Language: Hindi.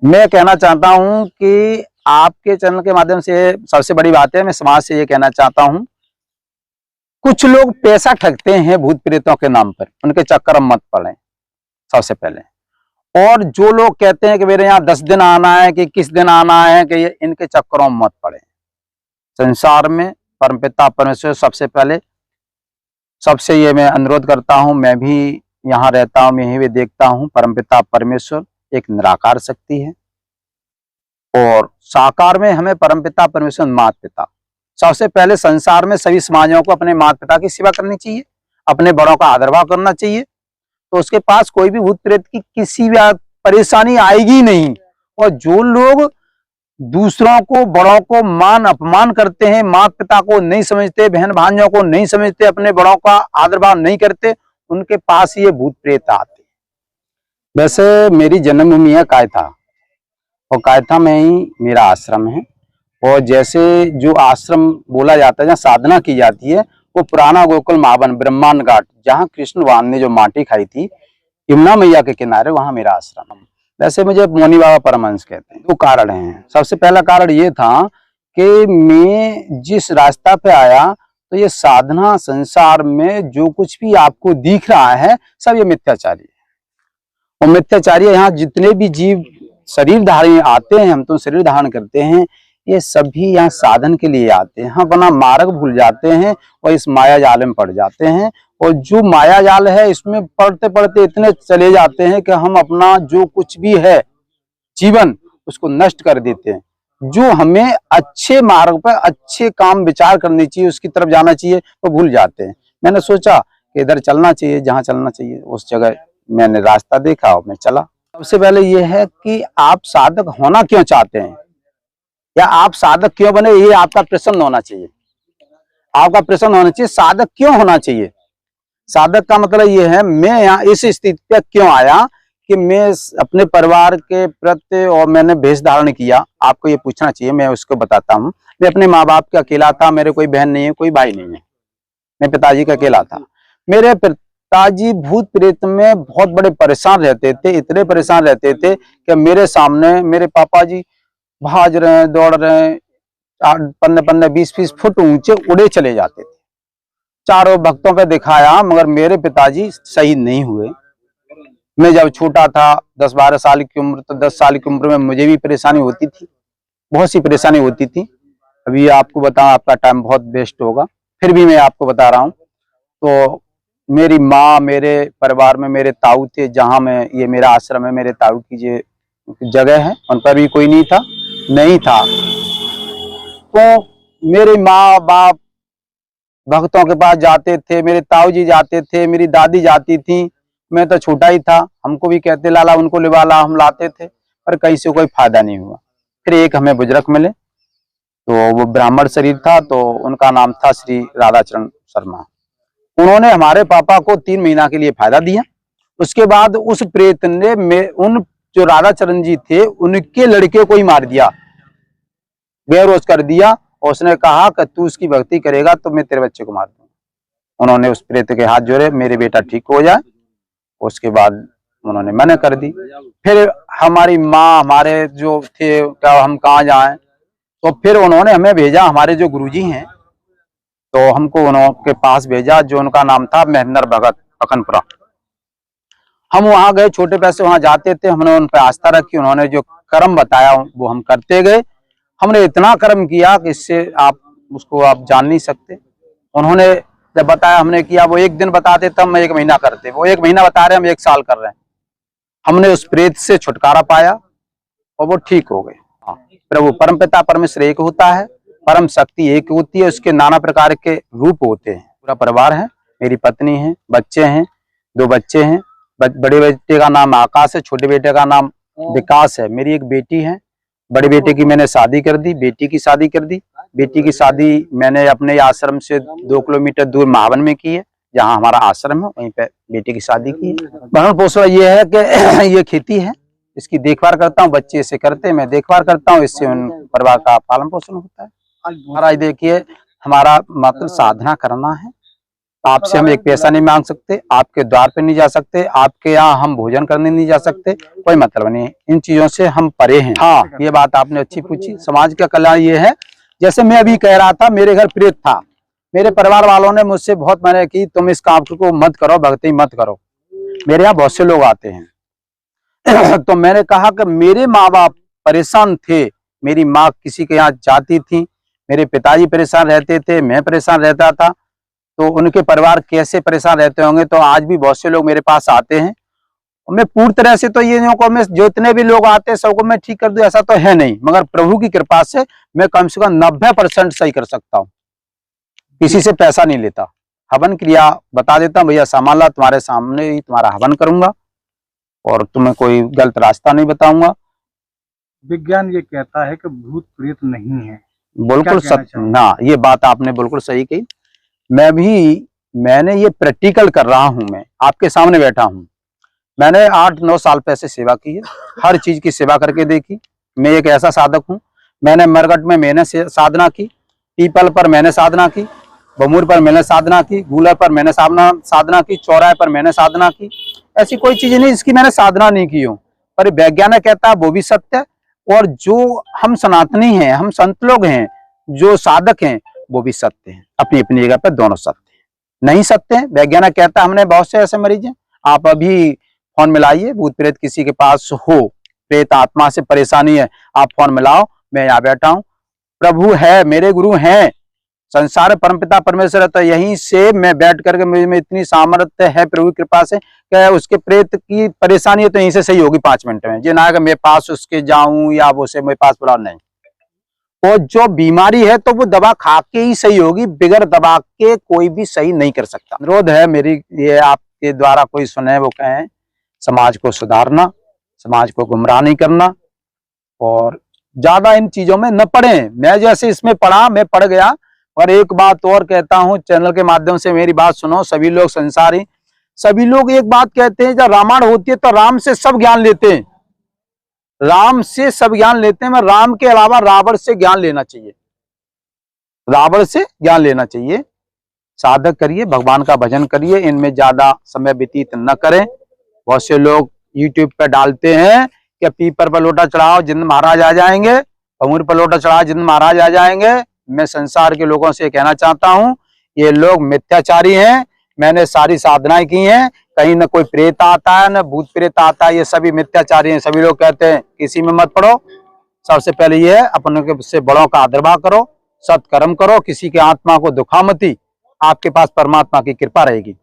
मैं कहना चाहता हूं कि आपके चैनल के माध्यम से सबसे बड़ी बात है, मैं समाज से ये कहना चाहता हूं, कुछ लोग पैसा ठगते हैं भूत प्रेतों के नाम पर, उनके चक्कर में मत पड़े सबसे पहले। और जो लोग कहते हैं कि मेरे यहाँ 10 दिन आना है कि किस दिन आना है, कि ये इनके चक्करों में मत पड़े। संसार में परमपिता परमेश्वर सबसे पहले, सबसे ये मैं अनुरोध करता हूं। मैं भी यहाँ रहता हूं, मैं यही भी देखता हूं, परमपिता परमेश्वर एक निराकार शक्ति है और साकार में हमें परमपिता परमेश्वर माता पिता। सबसे पहले संसार में सभी समाजों को अपने माता पिता की सेवा करनी चाहिए, अपने बड़ों का आदर भाव करना चाहिए, तो उसके पास कोई भी भूत प्रेत की किसी भी परेशानी आएगी नहीं। और जो लोग दूसरों को, बड़ों को मान अपमान करते हैं, माता पिता को नहीं समझते, बहन भाइयों को नहीं समझते, अपने बड़ों का आदर भाव नहीं करते, उनके पास ये भूत प्रेत आते। वैसे मेरी जन्मभूमि है कायथा, और कायथा में ही मेरा आश्रम है। और जैसे जो आश्रम बोला जाता है, जहाँ साधना की जाती है, वो पुराना गोकुल महावन ब्रह्मांड घाट, जहाँ कृष्ण भगवान ने जो माटी खाई थी यमुना मैया के किनारे, वहां मेरा आश्रम है। वैसे मुझे मौनी बाबा परमहंस कहते हैं। दो कारण हैं। सबसे पहला कारण ये था कि मैं जिस रास्ता पे आया, तो ये साधना संसार में जो कुछ भी आपको दिख रहा है सब ये मिथ्याचारी है। और मिथ्याचारी यहाँ जितने भी जीव शरीर धारण आते हैं, हम तो शरीर धारण करते हैं, ये सभी यहाँ साधन के लिए आते हैं। अपना मार्ग भूल जाते हैं और इस माया जाल में पड़ जाते हैं। और जो माया जाल है, इसमें पढ़ते पढ़ते इतने चले जाते हैं कि हम अपना जो कुछ भी है जीवन, उसको नष्ट कर देते हैं। जो हमें अच्छे मार्ग पर अच्छे काम विचार करनी चाहिए, उसकी तरफ जाना चाहिए, वो भूल जाते हैं। मैंने सोचा कि इधर चलना चाहिए, जहाँ चलना चाहिए उस जगह मैंने रास्ता देखा और मैं चला। सबसे पहले यह है कि आप साधक होना क्यों चाहते हैं, या आप साधक क्यों बने, ये आपका प्रश्न होना चाहिए। आपका प्रश्न होना चाहिए, साधक क्यों होना चाहिए। साधक का मतलब ये है, मैं यहाँ इस स्थिति पे क्यों आया कि मैं अपने परिवार के प्रति, और मैंने भेष धारण किया। आपको ये पूछना चाहिए, मैं उसको बताता हूँ। मैं अपने माँ बाप का अकेला था, मेरे कोई बहन नहीं है, कोई भाई नहीं है, मैं पिताजी का अकेला था। मेरे पिताजी भूत प्रेत में बहुत बड़े परेशान रहते थे, इतने परेशान रहते थे कि मेरे सामने मेरे पापा जी भाज रहे हैं, दौड़ रहे हैं, 15-15, 20-20 फुट ऊंचे उड़े चले जाते थे। चारों भक्तों पे दिखाया, मगर मेरे पिताजी सही नहीं हुए। मैं जब छोटा था, 10-12 साल की उम्र, तो 10 साल की उम्र में मुझे भी परेशानी होती थी, बहुत सी परेशानी होती थी। अभी आपको बताऊं, आपका टाइम बहुत वेस्ट होगा, फिर भी मैं आपको बता रहा हूँ। तो मेरी माँ, मेरे परिवार में मेरे ताऊ थे, जहाँ मैं, ये मेरा आश्रम है, मेरे ताऊ की जो जगह है, उन पर भी कोई नहीं था। तो मेरे माँ बाप भक्तों के पास जाते थे, मेरे ताऊ जी जाते थे, मेरी दादी जाती थी। मैं तो छोटा ही था, हमको भी कहते लाला उनको लिवा ला, हम लाते थे, पर कहीं से कोई फायदा नहीं हुआ। फिर एक हमें बुजुर्ग मिले, तो वो ब्राह्मण शरीर था, तो उनका नाम था श्री राधाचरण शर्मा। उन्होंने हमारे पापा को 3 महीना के लिए फायदा दिया। उसके बाद उस प्रेत ने उन जो राधाचरण जी थे, उनके लड़के को ही मार दिया, बेहोश कर दिया। और उसने कहा कि तू उसकी भक्ति करेगा तो मैं तेरे बच्चे को मार दूंगा। उन्होंने उस प्रेत के हाथ जोड़े, मेरे बेटा ठीक हो जाए। उसके बाद उन्होंने मना कर दी। फिर हमारी माँ, हमारे जो थे, क्या हम कहाँ जाएं, तो फिर उन्होंने हमें भेजा, हमारे जो गुरुजी हैं, तो हमको उनके पास भेजा, जो उनका नाम था महेंद्र भगत पखनपुरा। हम वहां गए, छोटे पैसे वहां जाते थे, हमने उन पर आस्था रखी। उन्होंने जो कर्म बताया वो हम करते गए। हमने इतना कर्म किया कि इससे उसको आप जान नहीं सकते। उन्होंने जब बताया, हमने किया। वो एक दिन बताते तब हम 1 महीना करते, वो 1 महीना बता रहे, हम 1 साल कर रहे हैं। हमने उस प्रेत से छुटकारा पाया और वो ठीक हो गए। हाँ, प्रभु परमपिता परमेश्वर एक होता है, परम शक्ति एक होती है, उसके नाना प्रकार के रूप होते हैं। पूरा परिवार है, मेरी पत्नी है, बच्चे हैं, 2 बच्चे हैं। बड़े बेटे का नाम आकाश है, छोटे बेटे का नाम विकास है। मेरी एक बेटी है, बड़े बेटे की मैंने शादी कर दी, बेटी की शादी कर दी। बेटी की शादी मैंने अपने आश्रम से 2 किलोमीटर दूर महावन में की है, जहाँ हमारा आश्रम है, वहीं पे बेटी की शादी की है। भरण पोषण ये है कि ये खेती है, इसकी देखभाल करता हूँ, बच्चे इसे करते हैं, मैं देखभाल करता हूँ, इससे उन परिवार का पालन पोषण होता है। महाराज देखिए, हमारा मात्र साधना करना है, आपसे हम एक पैसा नहीं मांग सकते, आपके द्वार पे नहीं जा सकते, आपके यहाँ हम भोजन करने नहीं जा सकते, कोई मतलब नहीं। इन चीजों से हम परे हैं। हाँ, ये बात आपने अच्छी पूछी। समाज का कल्याण ये है, जैसे मैं अभी कह रहा था, मेरे घर प्रेत था, मेरे परिवार वालों ने मुझसे बहुत मना की, तुम इस काम को मत करो, भक्ति मत करो। मेरे यहाँ बहुत से लोग आते हैं तो मैंने कहा कि मेरे माँ बाप परेशान थे, मेरी माँ किसी के यहाँ जाती थी, मेरे पिताजी परेशान रहते थे, मैं परेशान रहता था, तो उनके परिवार कैसे परेशान रहते होंगे। तो आज भी बहुत से लोग मेरे पास आते हैं। मैं पूरी तरह से तो ये नहीं को मैं जितने भी लोग आते हैं सबको मैं ठीक कर दूं ऐसा तो है नहीं, मगर प्रभु की कृपा से मैं कम से कम 90% सही कर सकता हूँ। किसी से पैसा नहीं लेता। हवन क्रिया बता देता हूँ, भैया सामान ला, तुम्हारे सामने ही तुम्हारा हवन करूंगा और तुम्हें कोई गलत रास्ता नहीं बताऊंगा। विज्ञान ये कहता है कि भूत प्रेत नहीं है। बिल्कुल सत्य ना, ये बात आपने बिल्कुल सही कही। मैंने ये प्रैक्टिकल कर रहा हूं, मैं आपके सामने बैठा हूं। मैंने 8-9 साल पहले सेवा की है, हर चीज की सेवा करके देखी। मैं एक ऐसा साधक हूं। मैंने मरगट में मैंने साधना की, पीपल पर मैंने साधना की, बमूर पर मैंने साधना की, गूलर पर मैंने साधना की, चौराहे पर मैंने साधना की। ऐसी कोई चीज नहीं जिसकी मैंने साधना नहीं की हो। पर वैज्ञानिक कहता है वो भी सत्य है, और जो हम सनातनी हैं, हम संत लोग हैं, जो साधक हैं, वो भी सत्य है। अपनी अपनी जगह पर दोनों सत्य है। नहीं सत्य है, वैज्ञानिक कहता है, हमने बहुत से ऐसे मरीज हैं। आप अभी फोन मिलाइए, भूत प्रेत किसी के पास हो, प्रेत आत्मा से परेशानी है, आप फोन मिलाओ, मैं यहाँ बैठा हूँ। प्रभु है, मेरे गुरु हैं, संसार परमपिता परमेश्वर है, तो यहीं से मैं बैठ करके मुझे में इतनी सामर्थ्य है प्रभु की कृपा से कि उसके प्रेत की परेशानी है तो यहीं से सही होगी 5 मिनट में। ये ना कि मेरे पास उसके जाऊं या वो से मेरे पास बुला, नहीं। और जो बीमारी है तो वो दवा खा के ही सही होगी, बिगर दवा के कोई भी सही नहीं कर सकता। अनुरोध है मेरी, ये आपके द्वारा कोई सुने वो कहें, समाज को सुधारना, समाज को गुमराह नहीं करना, और ज्यादा इन चीजों में न पड़े। मैं जैसे इसमें पढ़ा, मैं पढ़ गया। और एक बात और कहता हूं, चैनल के माध्यम से मेरी बात सुनो, सभी लोग संसारी, सभी लोग एक बात कहते हैं, जब रामायण होती है तो राम से सब ज्ञान लेते हैं, राम से सब ज्ञान लेते हैं। मैं राम के अलावा रावण से ज्ञान लेना चाहिए, रावण से ज्ञान लेना चाहिए। साधक करिए, भगवान का भजन करिए, इनमें ज्यादा समय व्यतीत न करें। बहुत से लोग यूट्यूब पे डालते हैं कि पीपर पर लोटा चढ़ाओ जिंद महाराज आ जाएंगे, अमूर पर लोटा चढ़ाओ जिंद महाराज आ जाएंगे। मैं संसार के लोगों से कहना चाहता हूं, ये लोग मिथ्याचारी हैं। मैंने सारी साधनाएं की हैं, कहीं न कोई प्रेत आता है, न भूत प्रेत आता है, ये सभी मिथ्याचारी हैं। सभी लोग कहते हैं किसी में मत पड़ो। सबसे पहले ये है, अपने से बड़ों का आदरभाव करो, सत्कर्म करो, किसी की आत्मा को दुखा मती, आपके पास परमात्मा की कृपा रहेगी।